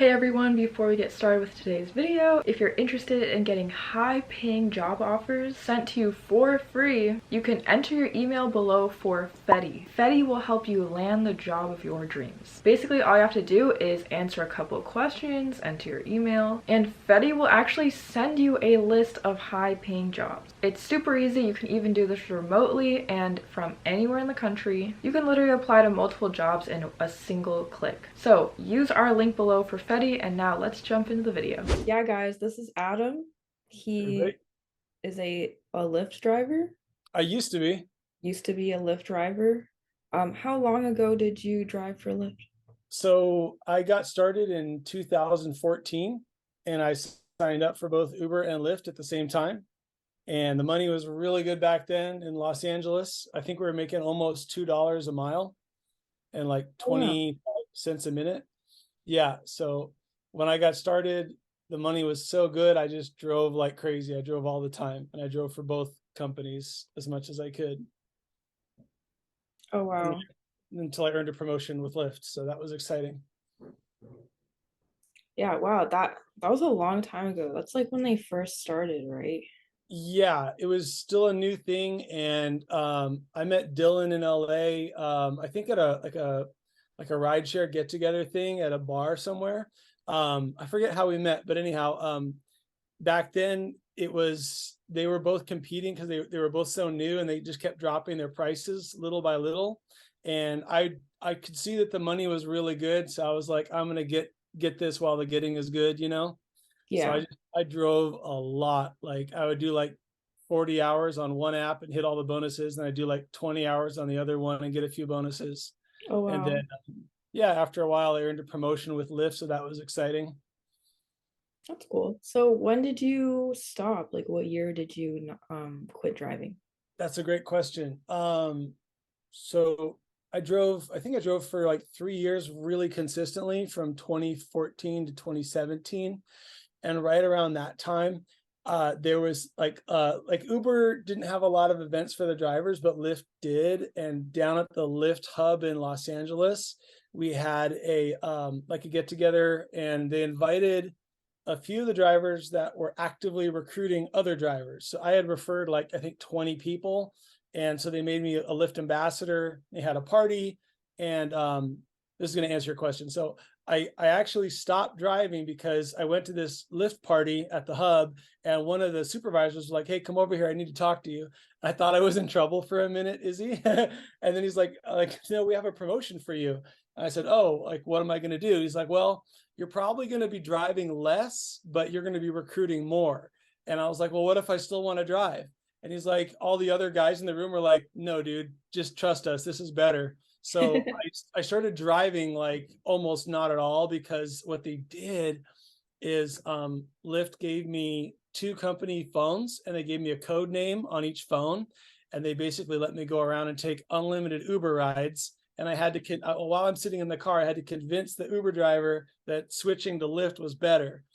Hey everyone, before we get started with today's video, if you're interested in getting high-paying job offers sent to you for free, you can enter your email below for Fetti. Fetti will help you land the job of your dreams. Basically, all you have to do is answer a couple of questions, enter your email, and Fetti will actually send you a list of high-paying jobs. It's super easy. You can even do this remotely and from anywhere in the country. You can literally apply to multiple jobs in a single click. So use our link below for Fetti, and now let's jump into the video. Yeah, guys, this is Adam. He Right. is a Lyft driver. I used to be. Used to be a Lyft driver. How long ago did you drive for Lyft? So I got started in 2014 and I signed up for both Uber and Lyft at the same time. And the money was really good back then in Los Angeles. I think we were making almost $2 a mile and like Oh, wow. 20 cents a minute. Yeah. So when I got started, the money was so good. I just drove like crazy. I drove all the time and I drove for both companies as much as I could. Oh, And wow. until I earned a promotion with Lyft. So that was exciting. Yeah, wow. That was a long time ago. That's like when they first started, right? Yeah, it was still a new thing, and I met Dylan in LA. I think at a rideshare get together thing at a bar somewhere. I forget how we met, but anyhow, back then it was they were both competing because they were both so new, and they just kept dropping their prices little by little. And I could see that the money was really good, so I was like, I'm gonna get this while the getting is good, you know. So Yeah. I drove a lot. Like I would do like 40 hours on one app and hit all the bonuses, and I do like 20 hours on the other one and get a few bonuses. Oh, And wow. then yeah, after a while I earned a promotion with Lyft, so that was exciting. That's cool. So when did you stop? Like what year did you quit driving? That's a great question. So I think I drove for like 3 years really consistently from 2014 to 2017. And right around that time, there was like Uber didn't have a lot of events for the drivers, but Lyft did. And down at the Lyft hub in Los Angeles, we had a like a get together, and they invited a few of the drivers that were actively recruiting other drivers. So I had referred like I think 20 people, and so they made me a Lyft ambassador. They had a party, and this is going to answer your question. So I actually stopped driving because I went to this Lyft party at the hub, and one of the supervisors was like, "Hey, come over here. I need to talk to you." I thought I was in trouble for a minute, is he? And then he's like, "No, we have a promotion for you." And I said, "Oh, like what am I going to do?" He's like, "Well, you're probably going to be driving less, but you're going to be recruiting more." And I was like, "Well, what if I still want to drive?" And he's like, all the other guys in the room were like, "No, dude, just trust us. This is better." So I started driving like almost not at all, because what they did is Lyft gave me two company phones, and they gave me a code name on each phone, and they basically let me go around and take unlimited Uber rides. And I had to while I'm sitting in the car, I had to convince the Uber driver that switching to Lyft was better.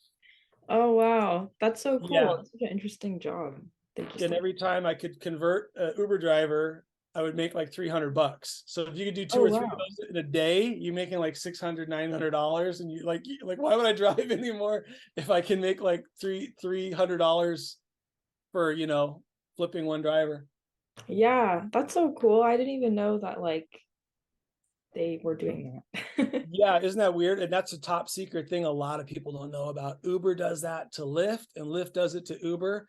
Oh, wow. That's so cool. Yeah, That's such an interesting job. They just and like, every time I could convert an Uber driver, I would make like $300. So if you could do two oh, or three of wow. those in a day, you're making like $600, $900, and you like why would I drive anymore if I can make like $300 for flipping one driver? Yeah, that's so cool. I didn't even know that like they were doing that. Yeah, isn't that weird? And that's a top secret thing a lot of people don't know about. Uber does that to Lyft, and Lyft does it to Uber.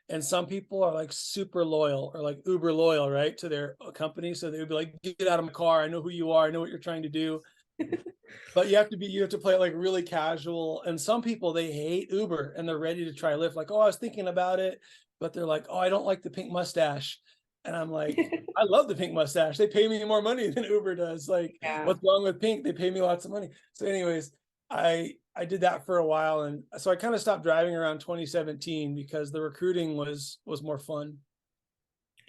And some people are like super loyal, or like Uber loyal, right, to their company. So they would be like, "Get out of my car. I know who you are. I know what you're trying to do." But you have to play it like really casual. And some people, they hate Uber and they're ready to try Lyft. Like, "Oh, I was thinking about it," but they're like, "Oh, I don't like the pink mustache." And I'm like, "I love the pink mustache. They pay me more money than Uber does. Like, Yeah. what's wrong with pink? They pay me lots of money." So, anyways, I did that for a while, and so I kind of stopped driving around 2017 because the recruiting was more fun.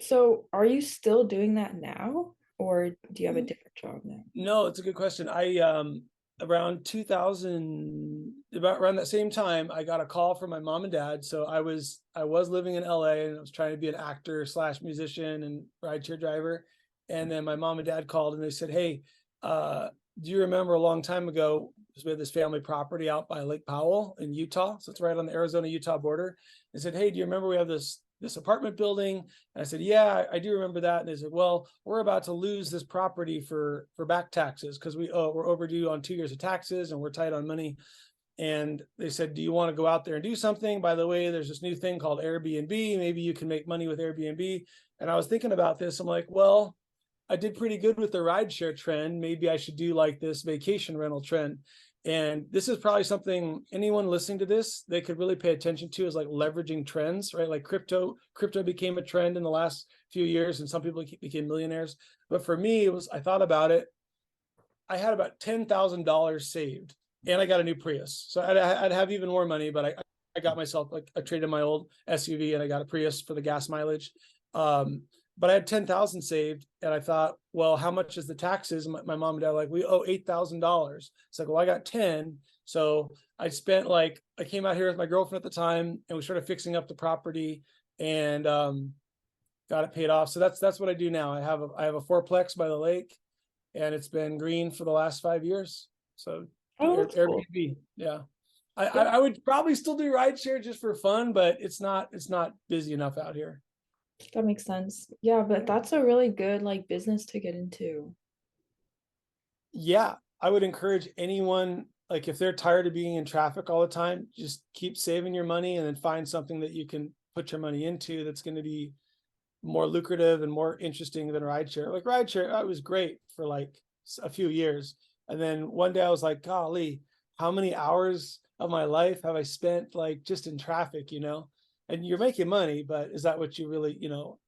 So are you still doing that now, or do you have a different job now? No, it's a good question. I around 2000, about around that same time, I got a call from my mom and dad. So I was living in LA, and I was trying to be an actor slash musician and rideshare driver. And then my mom and dad called, and they said, "Hey, do you remember a long time ago because we have this family property out by Lake Powell in Utah. So it's right on the Arizona-Utah border. They said, hey, do you remember we have this apartment building? And I said, yeah, I do remember that. And they said, well, we're about to lose this property for back taxes because we're overdue on 2 years of taxes and we're tight on money. And they said, do you want to go out there and do something? By the way, there's this new thing called Airbnb. Maybe you can make money with Airbnb. And I was thinking about this. I'm like, well, I did pretty good with the rideshare trend. Maybe I should do like this vacation rental trend. And this is probably something anyone listening to this, they could really pay attention to, is like leveraging trends, right? Like crypto became a trend in the last few years and some people became millionaires. But for me, I thought about it. I had about $10,000 saved and I got a new Prius. So I'd have even more money, but I got myself, like, I traded my old SUV and I got a Prius for the gas mileage. But I had 10,000 saved and I thought, well, how much is the taxes? My mom and dad were like, we owe $8,000. It's like, well, I got 10. So I spent, like, I came out here with my girlfriend at the time and we started fixing up the property and got it paid off. So that's what I do now. I have a fourplex by the lake and it's been green for the last 5 years. So That's cool. Airbnb. Yeah. I would probably still do rideshare just for fun, but it's not busy enough out here. That makes sense. Yeah, but that's a really good like business to get into. Yeah, I would encourage anyone, like, if they're tired of being in traffic all the time, just keep saving your money and then find something that you can put your money into that's going to be more lucrative and more interesting than rideshare. Like rideshare, it was great for like a few years. And then one day I was like, golly, how many hours of my life have I spent like just in traffic, And you're making money, but is that what you really,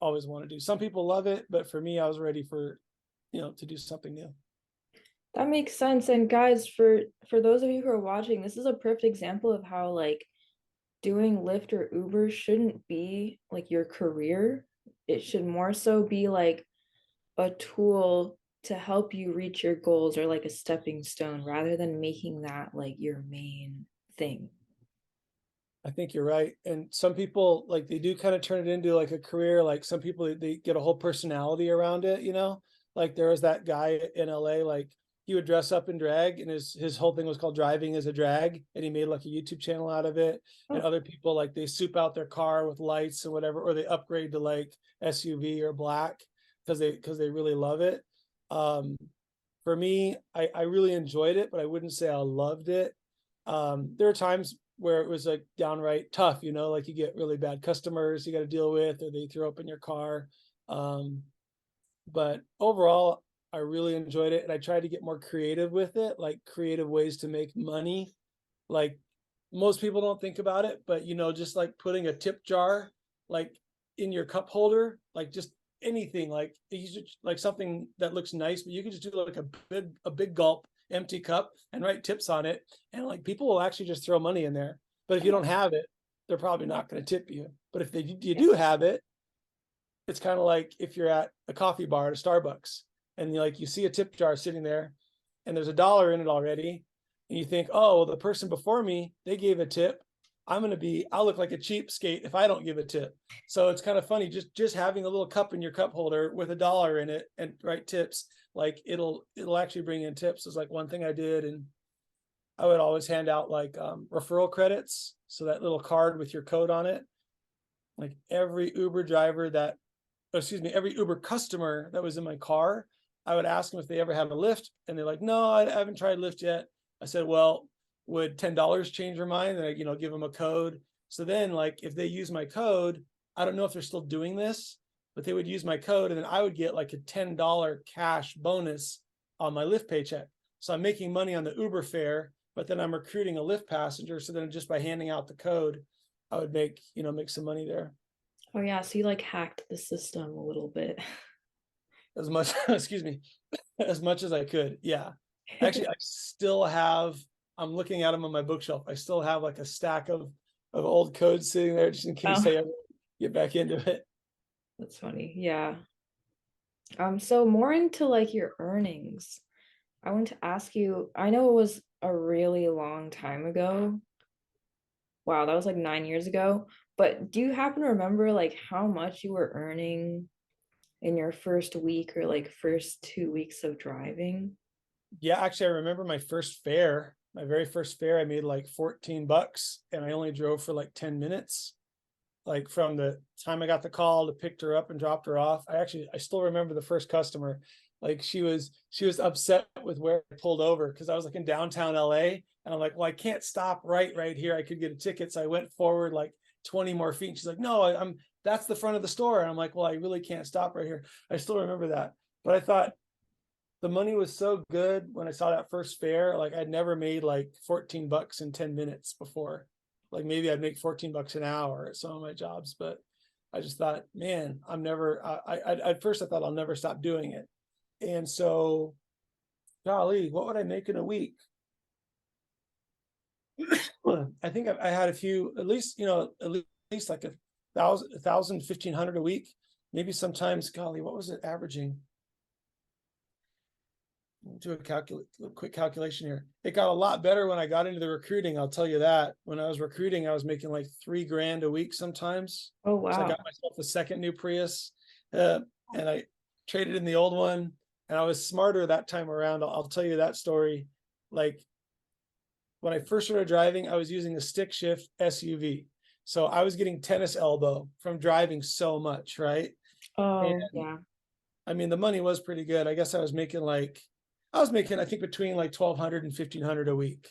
always want to do? Some people love it, but for me, I was ready for, to do something new. That makes sense. And guys, for those of you who are watching, this is a perfect example of how like doing Lyft or Uber shouldn't be like your career. It should more so be like a tool to help you reach your goals or like a stepping stone rather than making that like your main thing. I think you're right. And some people, like, they do kind of turn it into like a career. Like some people, they get a whole personality around it, Like there was that guy in LA, like he would dress up in drag and his whole thing was called Driving as a Drag. And he made like a YouTube channel out of it. And other people, like, they soup out their car with lights and whatever, or they upgrade to like SUV or black because they really love it. For me, I really enjoyed it, but I wouldn't say I loved it. There are times where it was like downright tough, like you get really bad customers you got to deal with, or they throw up in your car. But overall, I really enjoyed it. And I tried to get more creative with it, like creative ways to make money. Like most people don't think about it, but just like putting a tip jar, like in your cup holder, like just anything, like something that looks nice, but you can just do like a big gulp empty cup and write tips on it, and like people will actually just throw money in there. But if you don't have it, they're probably not going to tip you. But if you do have it, it's kind of like if you're at a coffee bar at a Starbucks and you see a tip jar sitting there and there's $1 in it already, and you think, oh, well, the person before me, they gave a tip, I'll look like a cheapskate if I don't give a tip. So it's kind of funny, just having a little cup in your cup holder with $1 in it and write tips, like it'll actually bring in tips. Is like one thing I did. And I would always hand out like referral credits. So that little card with your code on it, like every Uber customer that was in my car, I would ask them if they ever had a Lyft, and they're like, no, I haven't tried Lyft yet. I said, well, would $10 change their mind? And I, give them a code. So then, like, if they use my code, I don't know if they're still doing this, but they would use my code, and then I would get like a $10 cash bonus on my Lyft paycheck. So I'm making money on the Uber fare, but then I'm recruiting a Lyft passenger. So then just by handing out the code, I would make some money there. Oh yeah, so you like hacked the system a little bit. As much, excuse me, as much as I could. Yeah. Actually, I still have, I'm looking at them on my bookshelf. I still have like a stack of old codes sitting there just in case I ever get back into it. That's funny. Yeah. So more into like your earnings. I want to ask you, I know it was a really long time ago. Wow, that was like 9 years ago. But do you happen to remember like how much you were earning in your first week or like first 2 weeks of driving? Yeah, actually, I remember my first fare. My very first fare, I made like $14 and I only drove for like 10 minutes. Like from the time I got the call to picked her up and dropped her off. I still remember the first customer. Like she was upset with where I pulled over because I was like in downtown LA. And I'm like, well, I can't stop right here. I could get a ticket. So I went forward like 20 more feet. And she's like, no, I'm that's the front of the store. And I'm like, well, I really can't stop right here. I still remember that. But I thought the money was so good when I saw that first fare. Like I'd never made like $14 in 10 minutes before. Like maybe I'd make $14 an hour at some of my jobs, but I just thought, man, I'm never, at first I thought I'll never stop doing it. And so, golly, what would I make in a week? I think I had a few, at least like a thousand, 1,500 a week. Maybe sometimes, golly, what was it averaging? Do a quick calculation here. It got a lot better when I got into the recruiting. I'll tell you that. When I was recruiting, I was making like $3,000 a week sometimes. Oh, So I wow. got myself a second new Prius, and I traded in the old one. And I was smarter that time around. I'll tell you that story. Like when I first started driving, I was using a stick shift SUV. So I was getting tennis elbow from driving so much, right? Oh, And yeah. I mean, the money was pretty good. I guess I was making, I think between like 1,200 and 1,500 a week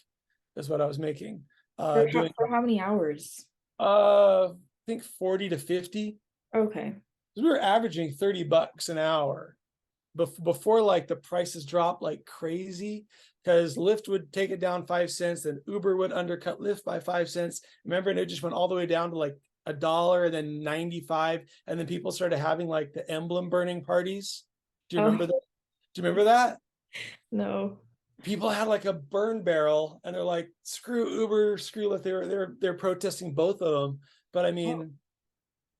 is what I was making. Doing, For how many hours? I think 40 to 50. Okay. We were averaging $30 an hour before like the prices dropped like crazy, because Lyft would take it down 5 cents, then Uber would undercut Lyft by 5 cents. Remember, and it just went all the way down to like $1 and then 95. And then people started having like the emblem burning parties. Do you remember Oh, that? Do you remember that? no. People had like a burn barrel and they're like, screw Uber, screw Lyft. They're protesting both of them. But I Oh, mean,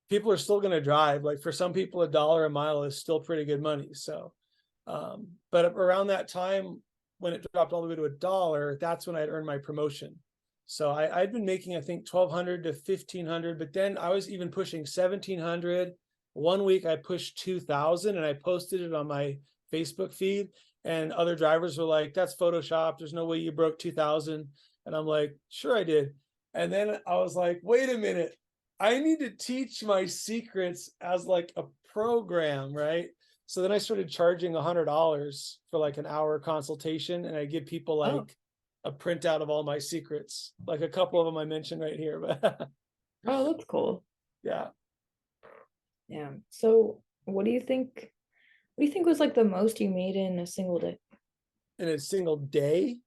people are still going to drive. Like for some people, $1 a mile is still pretty good money. So, but around that time when it dropped all the way to $1, that's when I'd earned my promotion. So I'd been making, I think, 1,200 to 1,500, but then I was even pushing 1,700. One week I pushed 2,000 and I posted it on my Facebook feed, and other drivers were like, that's Photoshop. There's no way you broke 2,000. And I'm like, sure I did. And then I was like, wait a minute. I need to teach my secrets as like a program, right? So then I started charging $100 for like an hour consultation, and I give people oh, like a printout of all my secrets. Like a couple of them I mentioned right here, but oh, that's cool. yeah. Yeah. So, what do you think? What do you think was like the most you made in a single day? In a single day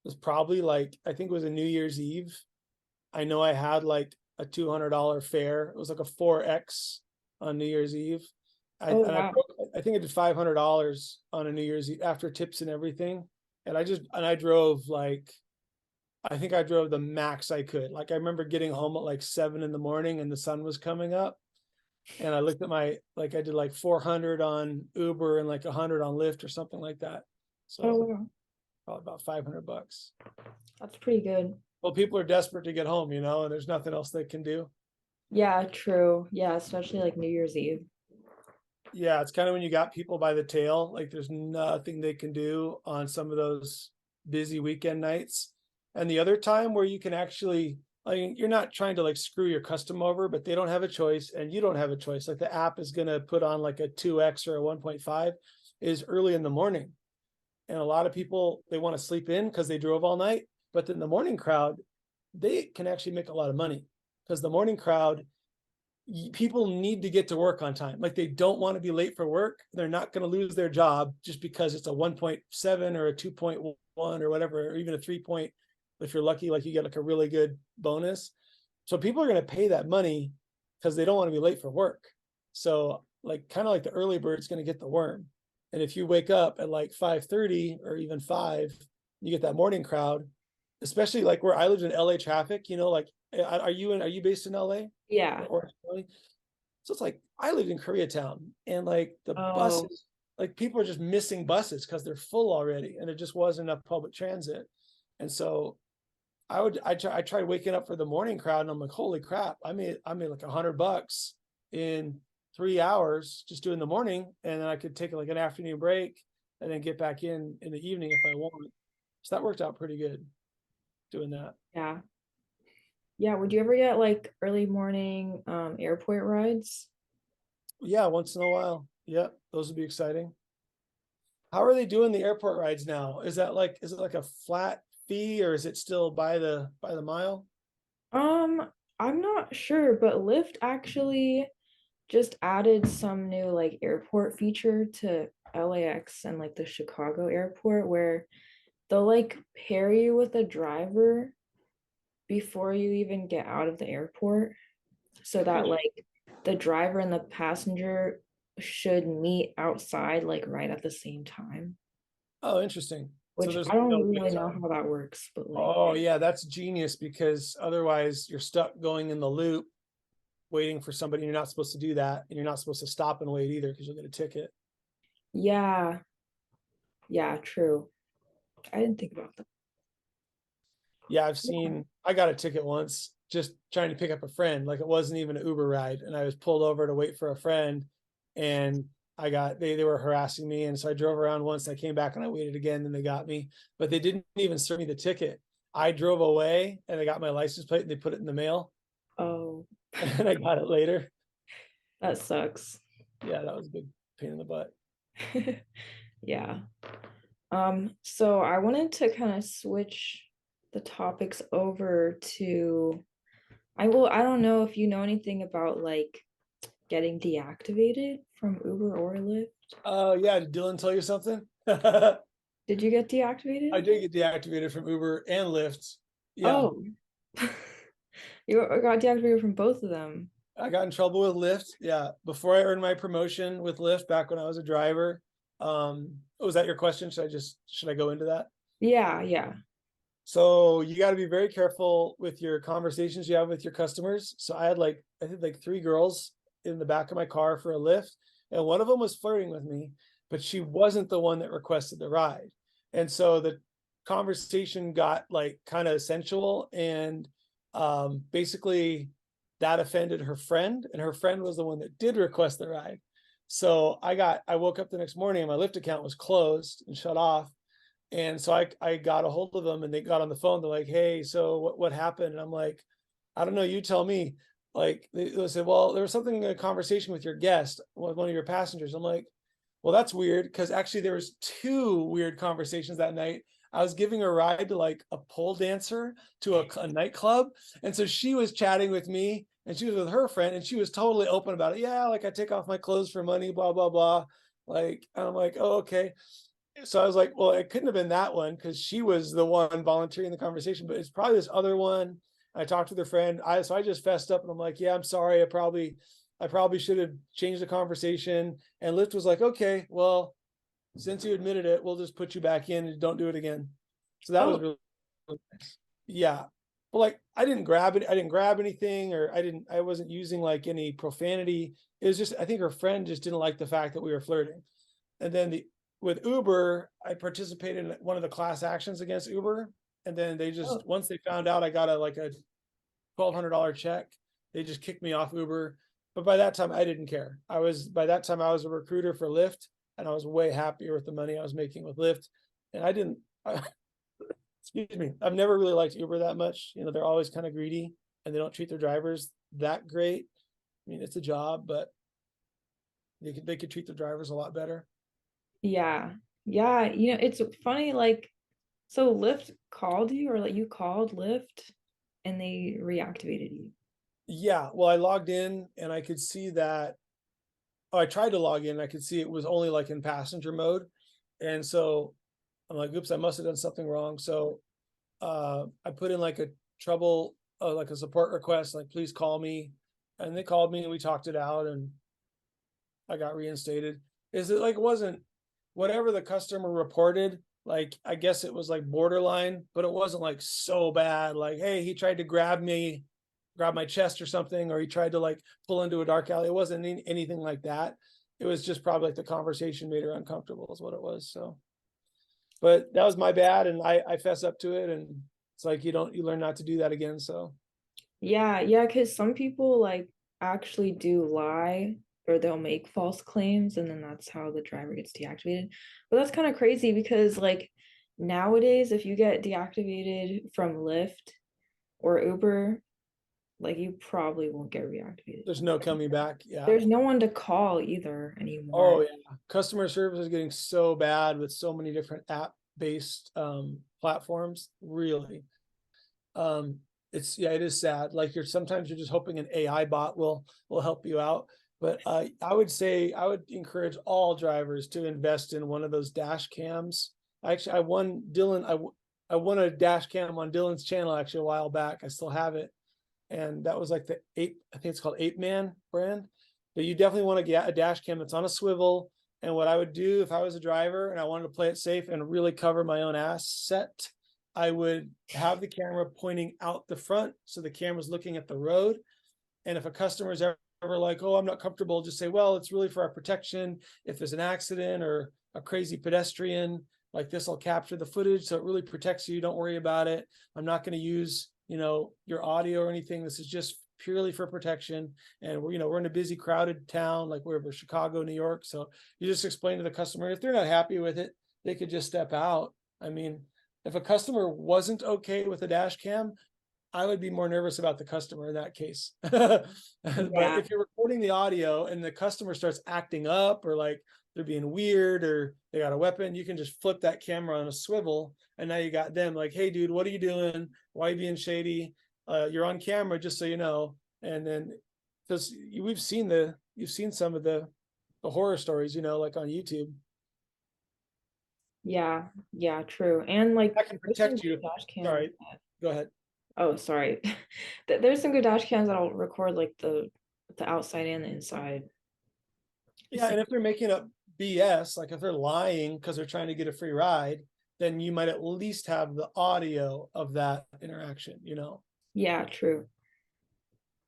was probably like, I think it was a New Year's Eve. I know I had like a $200 fare. It was like a 4X on New Year's Eve. Oh, wow. I think I did $500 on a New Year's Eve after tips and everything. And I drove like, I think I drove the max I could. Like I remember getting home at like 7 in the morning and the sun was coming up. And I looked at I did like 400 on Uber and like 100 on Lyft or something like that. Oh, So wow. probably about $500. That's pretty good. Well, people are desperate to get home, and there's nothing else they can do. Yeah, true. Yeah, especially like New Year's Eve. Yeah, it's kind of when you got people by the tail, like there's nothing they can do on some of those busy weekend nights. And the other time where you can actually, like, you're not trying to like screw your custom over, but they don't have a choice and you don't have a choice. Like the app is going to put on like a 2X or a 1.5 is early in the morning. And a lot of people, they want to sleep in because they drove all night. But then the morning crowd, they can actually make a lot of money, because the morning crowd, people need to get to work on time. Like they don't want to be late for work. They're not going to lose their job just because it's a 1.7 or a 2.1 or whatever, or even a 3 point. If you're lucky, like you get like a really good bonus. So people are going to pay that money because they don't want to be late for work. So like kind of like the early bird's going to get the worm. And if you wake up at like 5:30 or even 5, you get that morning crowd, especially like where I lived in LA traffic, like are you based in LA? Yeah. Or so it's like I lived in Koreatown, and like the Oh, buses, like people are just missing buses because they're full already, and there just wasn't enough public transit. And so I tried waking up for the morning crowd, and I'm like, holy crap, I made like $100 in 3 hours just doing the morning, and then I could take like an afternoon break and then get back in the evening if I want. So that worked out pretty good doing that. Yeah. Yeah, would you ever get like early morning airport rides? Yeah, once in a while. Yeah, those would be exciting. How are they doing the airport rides now? Is it like a flat fee, or is it still by the mile? I'm not sure, but Lyft actually just added some new like airport feature to LAX and like the Chicago airport where they'll like pair you with a driver before you even get out of the airport so that like the driver and the passenger should meet outside like right at the same time, Oh, interesting. So which there's I like no don't wait really know time. how that works, but like, Oh yeah, that's genius because otherwise you're stuck going in the loop waiting for somebody. You're not supposed to do that, and you're not supposed to stop and wait either because you'll get a ticket. yeah, yeah, true. I didn't think about that. Yeah, I got a ticket once just trying to pick up a friend. Like it wasn't even an Uber ride. And I was pulled over to wait for a friend, and they were harassing me. And so I drove around once, I came back and I waited again, and they got me, but they didn't even serve me the ticket. I drove away and they got my license plate and they put it in the mail Oh, and I got it later. that sucks. Yeah, that was a big pain in the butt. Yeah. So I wanted to kind of switch the topics over to I don't know if you know anything about like getting deactivated from Uber or Lyft. Yeah, did Dylan tell you something? I Did you get deactivated? did get deactivated from Uber and Lyft. Yeah. Oh, you got deactivated from both of them. I got in trouble with Lyft. Yeah, before I earned my promotion with Lyft back when I was a driver. Was that your question? Should I go into that? Yeah, yeah. So you got to be very careful with your conversations you have with your customers. So I think like three girls in the back of my car for a Lyft, and one of them was flirting with me, but she wasn't the one that requested the ride. And so the conversation got like kind of sensual, and basically that offended her friend, and her friend was the one that did request the ride. So I woke up the next morning and my Lyft account was closed and shut off. And so I got a hold of them and they got on the phone. They're like, "Hey, so what happened?" And I'm like, "I don't know. You tell me." Like they said, "Well, there was something in a conversation with your guest, with one of your passengers." I'm like, "Well, that's weird," because actually there was two weird conversations that night. I was giving a ride to like a pole dancer to a nightclub, and so she was chatting with me, and she was with her friend, and she was totally open about it. Yeah, like I take off my clothes for money, blah blah blah. Like I'm like, "Oh, okay." So I was like, well, it couldn't have been that one because she was the one volunteering the conversation, but it's probably this other one. I talked with her friend. I just fessed up and I'm like, yeah, I'm sorry. I probably should have changed the conversation. And Lyft was like, okay, well, since you admitted it, we'll just put you back in and don't do it again. So that was Oh, really nice. Yeah. But like I didn't grab it. I didn't grab anything, or I wasn't using like any profanity. It was just, I think her friend just didn't like the fact that we were flirting. And then with Uber, I participated in one of the class actions against Uber. And then they oh, just, once they found out I got a $1,200 check, they just kicked me off Uber. But by that time, I didn't care. By that time, I was a recruiter for Lyft, and I was way happier with the money I was making with Lyft. And excuse me, I've never really liked Uber that much. You know, they're always kind of greedy and they don't treat their drivers that great. I mean, it's a job, but they could treat their drivers a lot better. yeah. Yeah, it's funny, like, so Lyft called you or like you called Lyft and they reactivated you. Yeah, well, I logged in and I could see that. Oh, I tried to log in. I could see it was only like in passenger mode, and so I'm like, "Oops, I must have done something wrong." So I put in like a trouble, like a support request, like please call me, and they called me and we talked it out, and I got reinstated. Is it like it wasn't whatever the customer reported? Like I guess it was like borderline, but it wasn't like so bad. Like, hey, he tried to grab my chest or something, or he tried to like pull into a dark alley. It wasn't anything like that. It was just probably like the conversation made her uncomfortable, is what it was. So, but that was my bad, and I fess up to it, and it's like you learn not to do that again. So Yeah, yeah, because some people like actually do lie or they'll make false claims and then that's how the driver gets deactivated. But that's kind of crazy because like nowadays, if you get deactivated from Lyft or Uber, like you probably won't get reactivated. There's no coming back. Yeah. There's no one to call either anymore. Oh yeah. Customer service is getting so bad with so many different app-based platforms. Really. It is sad. Like sometimes you're just hoping an AI bot will help you out. But I would say I would encourage all drivers to invest in one of those dash cams. Actually, I won a dash cam on Dylan's channel actually a while back. I still have it, and that was like the I think it's called 8-Man brand. But you definitely want to get a dash cam that's on a swivel. And what I would do if I was a driver and I wanted to play it safe and really cover my own asset, I would have the camera pointing out the front, so the camera's looking at the road. And if a customer is ever like, oh, I'm not comfortable, just say, well, it's really for our protection. If there's an accident or a crazy pedestrian, like this will capture the footage, so it really protects you. Don't worry about it. I'm not going to use, your audio or anything. This is just purely for protection. And we're in a busy, crowded town, like we're Chicago, New York. So you just explain to the customer, if they're not happy with it, they could just step out. I mean, if a customer wasn't okay with a dash cam, I would be more nervous about the customer in that case. But if you're recording the audio and the customer starts acting up or like they're being weird or they got a weapon, you can just flip that camera on a swivel. And now you got them like, hey, dude, what are you doing? Why are you being shady? You're on camera, just so you know. And then because you've seen some of the horror stories, like on YouTube. Yeah, true. And like That can protect you. Sorry, go ahead. Oh, sorry. There's some good dash cams that'll record like the outside and the inside. Yeah, and if they're making up BS, like if they're lying because they're trying to get a free ride, then you might at least have the audio of that interaction, Yeah, true.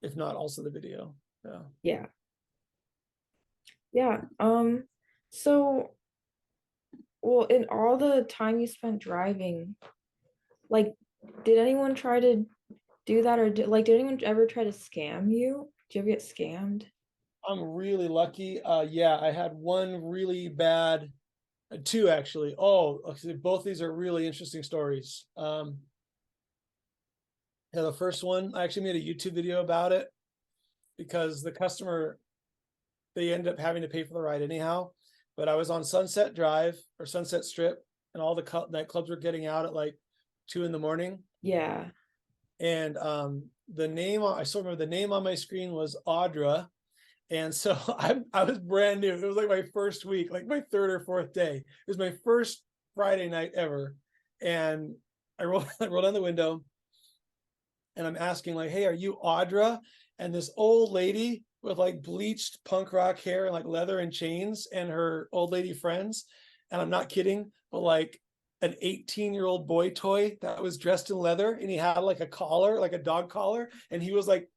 If not also the video. Yeah. Yeah. So, well, in all the time you spent driving, like, did anyone try to do that, or did anyone ever try to scam you? Did you ever get scammed? I'm really lucky. Yeah, I had one really bad, two actually. Oh, both these are really interesting stories. Yeah, the first one, I actually made a YouTube video about it because the customer, they ended up having to pay for the ride anyhow. But I was on Sunset Drive or Sunset Strip, and all the nightclubs were getting out at like 2 a.m. Yeah. And the name, I still remember the name on my screen was Audra. And so I was brand new. It was like my first week, like my third or fourth day. It was my first Friday night ever. And I rolled down the window and I'm asking like, hey, are you Audra? And this old lady with like bleached punk rock hair and like leather and chains and her old lady friends. And I'm not kidding, but like an 18-year-old boy toy that was dressed in leather, and he had like a collar, like a dog collar. And he was like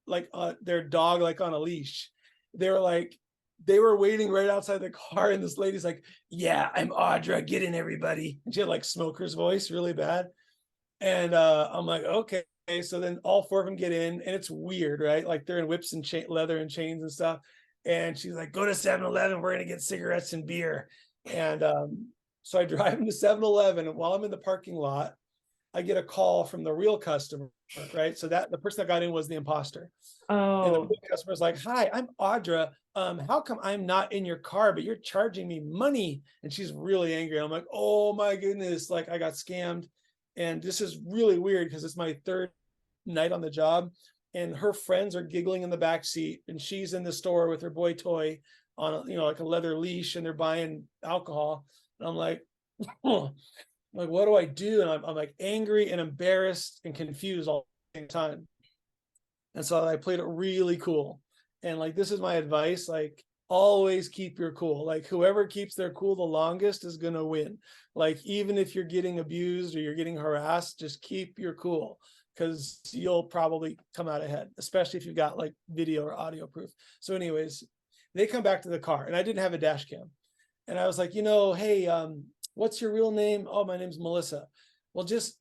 their dog, like on a leash. They were waiting right outside the car, and this lady's like, yeah, I'm Audra, get in everybody. And she had like smoker's voice, really bad. And I'm like, okay. So then all four of them get in, and it's weird, right? Like they're in whips and leather and chains and stuff. And she's like, go to 7-Eleven, we're gonna get cigarettes and beer. And so I drive them to 7-Eleven, and while I'm in the parking lot, I get a call from the real customer, right? So that the person that got in was the imposter. Oh. And the real customer's like, hi, I'm Audra. How come I'm not in your car, but you're charging me money? And she's really angry. I'm like, oh my goodness, like I got scammed. And this is really weird because it's my third night on the job. And her friends are giggling in the back seat, and she's in the store with her boy toy on, like a leather leash, and they're buying alcohol. And I'm like, oh. Like, what do I do? And I'm like angry and embarrassed and confused all the same time. And so I played it really cool. And like, this is my advice, like always keep your cool. Like whoever keeps their cool the longest is going to win. Like, even if you're getting abused or you're getting harassed, just keep your cool, because you'll probably come out ahead, especially if you've got like video or audio proof. So anyways, they come back to the car, and I didn't have a dash cam. And I was like, hey, what's your real name? Oh, my name's Melissa. We'll just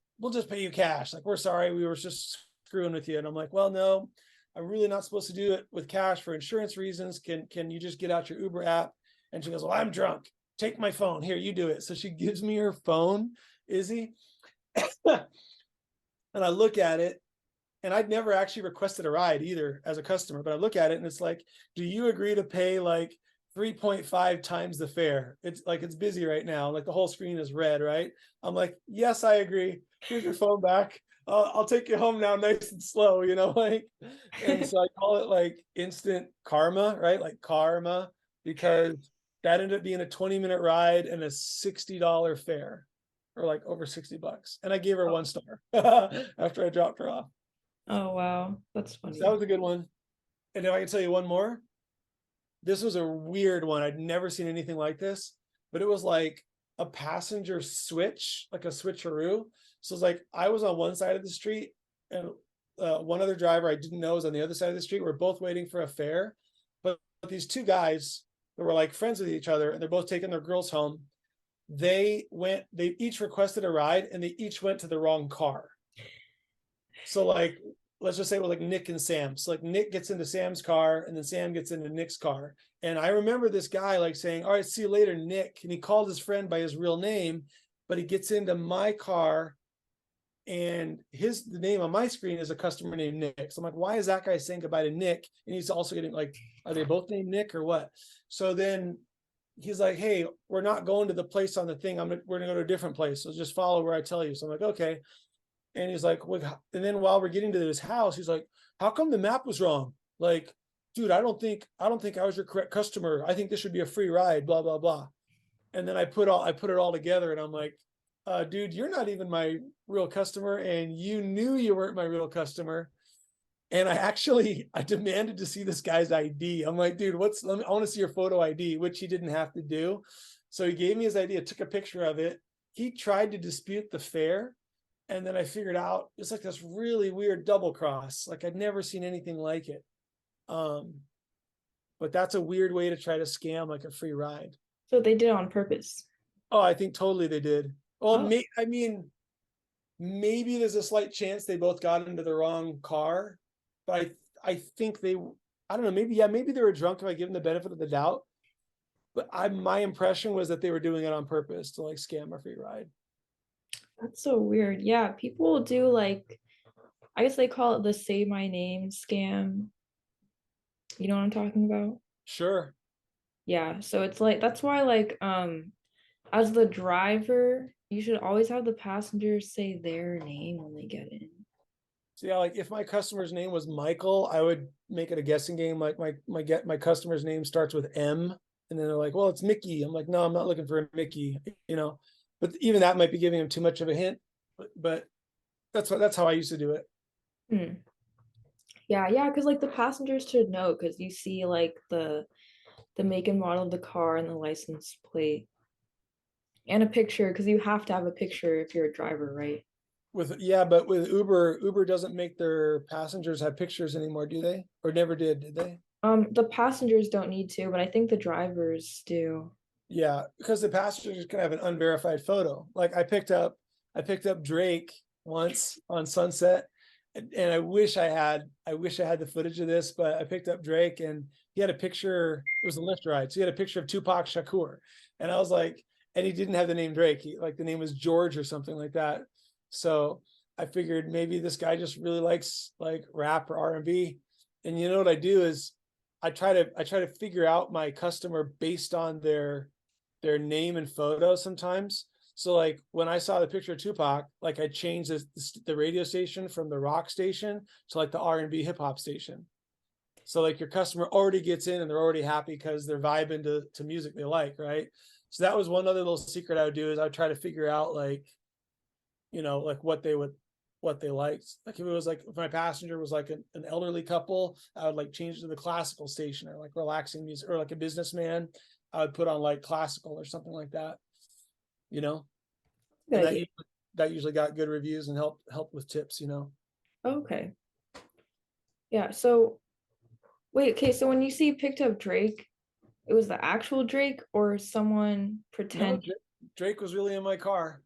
pay you cash. Like, we're sorry, we were just screwing with you. And I'm like, well, no, I'm really not supposed to do it with cash for insurance reasons. Can you just get out your Uber app? And she goes, well, I'm drunk. Take my phone. Here, you do it. So she gives me her phone, is he? And I look at it, and I'd never actually requested a ride either as a customer, but I look at it and it's like, do you agree to pay like 3.5 times the fare? It's like, it's busy right now. Like the whole screen is red, right? I'm like, yes, I agree. Here's your phone back. I'll take you home now, nice and slow, like, and so I call it like instant karma, right? Like karma, because that ended up being a 20-minute ride and a $60 fare, or like over $60. And I gave her 1 star after I dropped her off. Oh, wow. That's So funny. that was a good one. And if I can tell you one more, this was a weird one. I'd never seen anything like this, but it was like a passenger switch, like a switcheroo. So it's like I was on one side of the street, and one other driver I didn't know was on the other side of the street. We're both waiting for a fare, but these 2 guys that were like friends with each other, and they're both taking their girls home. They each requested a ride, and they each went to the wrong car. So like, let's just say we're like Nick and Sam. So like Nick gets into Sam's car, and then Sam gets into Nick's car. And I remember this guy like saying, all right, see you later, Nick. And he called his friend by his real name, but he gets into my car, and the name on my screen is a customer named Nick. So I'm like, why is that guy saying goodbye to Nick? And he's also getting like, are they both named Nick or what? So then he's like, hey, we're not going to the place on the thing. We're gonna go to a different place. So just follow where I tell you. So I'm like, okay. And he's like, and then while we're getting to his house, he's like, how come the map was wrong? Like, dude, I don't think I was your correct customer. I think this should be a free ride, blah, blah, blah. And then I put it all together, and I'm like, dude, you're not even my real customer, and you knew you weren't my real customer. And I demanded to see this guy's ID. I'm like, dude, I want to see your photo ID, which he didn't have to do. So he gave me his ID, I took a picture of it. He tried to dispute the fare. And then I figured out it's like this really weird double cross. Like I'd never seen anything like it. But that's a weird way to try to scam like a free ride. So they did it on purpose. Oh, I think totally they did. Well, Oh. I mean, maybe there's a slight chance they both got into the wrong car, but I think I don't know, maybe they were drunk if I give them the benefit of the doubt. But my impression was that they were doing it on purpose to like scam a free ride. That's so weird. Yeah, people do like, I guess they call it the say my name scam. You know what I'm talking about? Sure. Yeah, so it's like that's why like as the driver, you should always have the passengers say their name when they get in. So yeah, like if my customer's name was Michael, I would make it a guessing game. Like my customer's name starts with M, and then they're like, well, it's Mickey. I'm like, no, I'm not looking for a Mickey, But even that might be giving them too much of a hint. But that's how I used to do it. Hmm. Yeah, because like the passengers should know because you see like the make and model of the car and the license plate and a picture because you have to have a picture if you're a driver, right? But with Uber doesn't make their passengers have pictures anymore, do they? Or never did they? The passengers don't need to, but I think the drivers do. Yeah, because the passengers can have an unverified photo. Like I picked up Drake once on Sunset, and I wish I had the footage of this, but I picked up Drake and he had a picture. It was a Lyft ride, so he had a picture of Tupac Shakur, and I was like, and he didn't have the name Drake. The name was George or something like that. So I figured maybe this guy just really likes like rap or R&B. And you know what I do is I try to figure out my customer based on their name and photo sometimes. So like when I saw the picture of Tupac, like I changed the radio station from the rock station to like the R&B hip hop station. So like your customer already gets in and they're already happy because they're vibing to music they like, right? So that was one other little secret I would do is I would try to figure out like what they liked. Like if it was like if my passenger was like an elderly couple, I would like change it to the classical station or like relaxing music, or like a businessman, I would put on like classical or something like that. And that usually got good reviews and helped with tips. Okay. Yeah. So wait, okay. So when you see picked up Drake, it was the actual Drake or someone pretend? No, Drake was really in my car.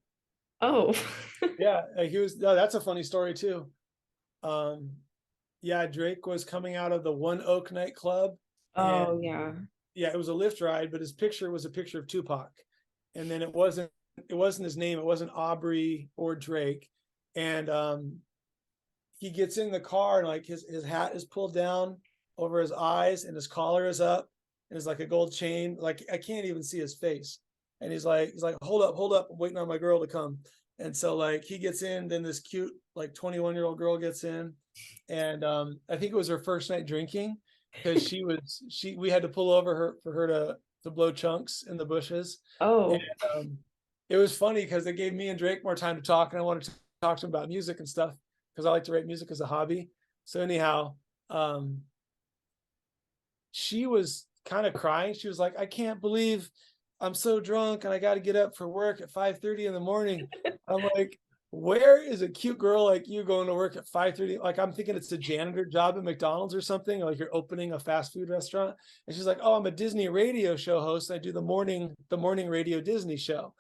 Oh. Yeah, he was. No, that's a funny story too. Yeah, Drake was coming out of the One Oak nightclub. Oh yeah. Yeah, it was a Lyft ride, but his picture was a picture of Tupac, and then it wasn't his name. It wasn't Aubrey or Drake. And he gets in the car and like his hat is pulled down over his eyes and his collar is up and it's like a gold chain. Like I can't even see his face. And he's like, hold up, I'm waiting on my girl to come. And so like he gets in, then this cute like 21-year-old girl gets in, and I think it was her first night drinking because we had to pull over her for her to blow chunks in the bushes. Oh, And it was funny because it gave me and Drake more time to talk, and I wanted to talk to him about music and stuff because I like to write music as a hobby. So anyhow, she was kind of crying. She was like, I can't believe I'm so drunk and I got to get up for work at 5:30 in the morning. I'm like, where is a cute girl like you going to work at 5:30? Like, I'm thinking it's a janitor job at McDonald's or something, like you're opening a fast food restaurant. And she's like, oh, I'm a Disney radio show host. I do the morning radio Disney show.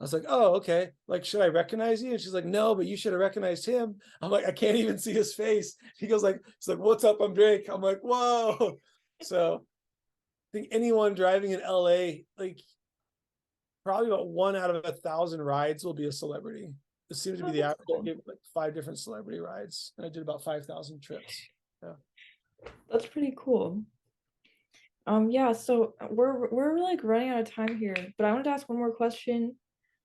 I was like, oh, okay. Like, should I recognize you? And she's like, no, but you should have recognized him. I'm like, I can't even see his face. He goes like, it's like, what's up? I'm Drake. I'm like, whoa. So I think anyone driving in LA, like probably about 1 out of 1,000 rides will be a celebrity. It seems to be the that's average. I cool. gave like 5 different celebrity rides, and I did about 5,000 trips. Yeah. That's pretty cool. Yeah, so we're like running out of time here, but I wanted to ask one more question.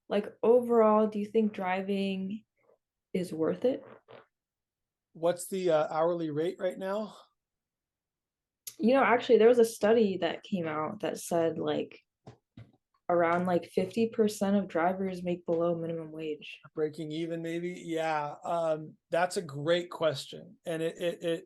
Like overall, do you think driving is worth it? What's the hourly rate right now? Actually, there was a study that came out that said like around like 50% of drivers make below minimum wage. Breaking even, maybe. Yeah, that's a great question, and it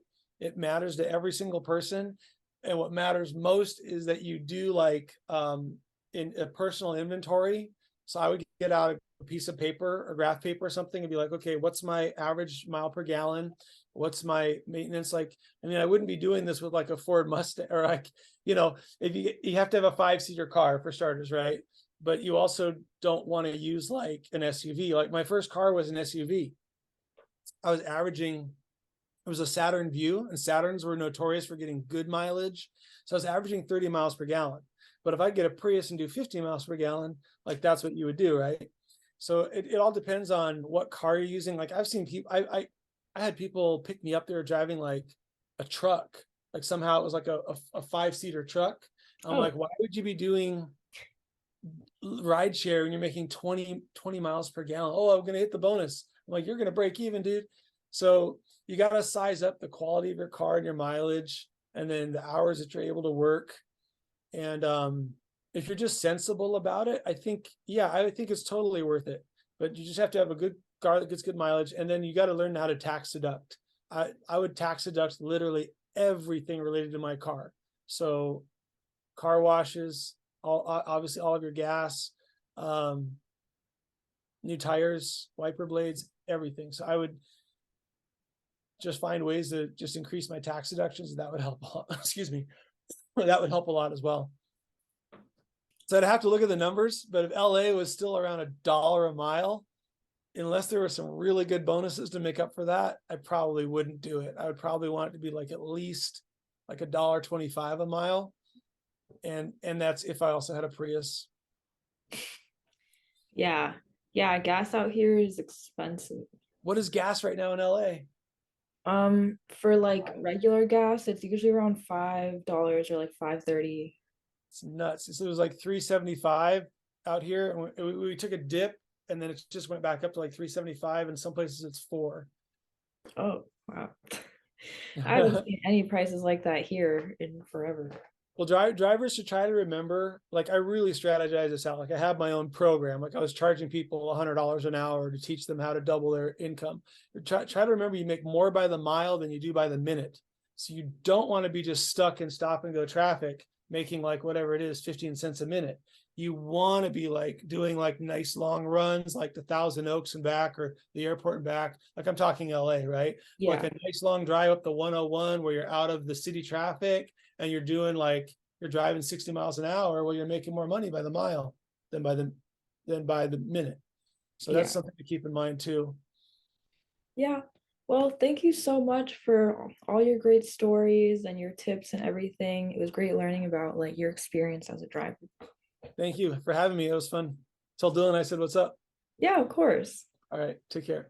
matters to every single person. And what matters most is that you do like in a personal inventory. So I would get out a piece of paper or graph paper or something and be like, okay, what's my average mile per gallon? What's my maintenance? Like, I mean, I wouldn't be doing this with like a Ford Mustang or like, if you have to have a 5-seater car for starters, right? But you also don't want to use like an SUV. Like my first car was an SUV. I was averaging, it was a Saturn Vue, and Saturns were notorious for getting good mileage. So I was averaging 30 miles per gallon. But if I get a Prius and do 50 miles per gallon, like that's what you would do, right? So it all depends on what car you're using. Like I've seen people, I had people pick me up. They were driving like a truck. Like somehow it was like a 5-seater truck. I'm like, why would you be doing Rideshare when you're making 20 miles per gallon? Oh, I'm going to hit the bonus. I'm like, you're going to break even, dude. So you got to size up the quality of your car and your mileage, and then the hours that you're able to work. And if you're just sensible about it, I think it's totally worth it. But you just have to have a good car that gets good mileage, and then you got to learn how to tax deduct. I would tax deduct literally everything related to my car. So car washes, obviously all of your gas, new tires, wiper blades, everything. So I would just find ways to just increase my tax deductions. That would help a lot. Excuse me. That would help a lot as well. So I'd have to look at the numbers, but if LA was still around $1 a mile, unless there were some really good bonuses to make up for that, I probably wouldn't do it. I would probably want it to be like at least like $1.25 a mile. And that's if I also had a Prius. Yeah. Yeah, gas out here is expensive. What is gas right now in LA? For like regular gas, it's usually around $5 or like 5.30. It's nuts. So it was like 3.75 out here, and we took a dip, and then it just went back up to like 3.75. In some places it's 4. Oh, wow. I haven't seen any prices like that here in forever. Well, drivers should try to remember, like I really strategize this out. Like I have my own program. Like I was charging people $100 an hour to teach them how to double their income. Try to remember you make more by the mile than you do by the minute. So you don't want to be just stuck in stop and go traffic, making like whatever it is, 15 cents a minute. You want to be like doing like nice long runs, like the Thousand Oaks and back, or the airport and back. Like I'm talking LA, right? Yeah. Like a nice long drive up the 101 where you're out of the city traffic, and you're doing like you're driving 60 miles an hour, well, you're making more money by the mile than by the minute. So that's something to keep in mind too. Yeah. Well, thank you so much for all your great stories and your tips and everything. It was great learning about like your experience as a driver. Thank you for having me. It was fun. Tell Dylan I said what's up. Yeah, of course. All right, take care.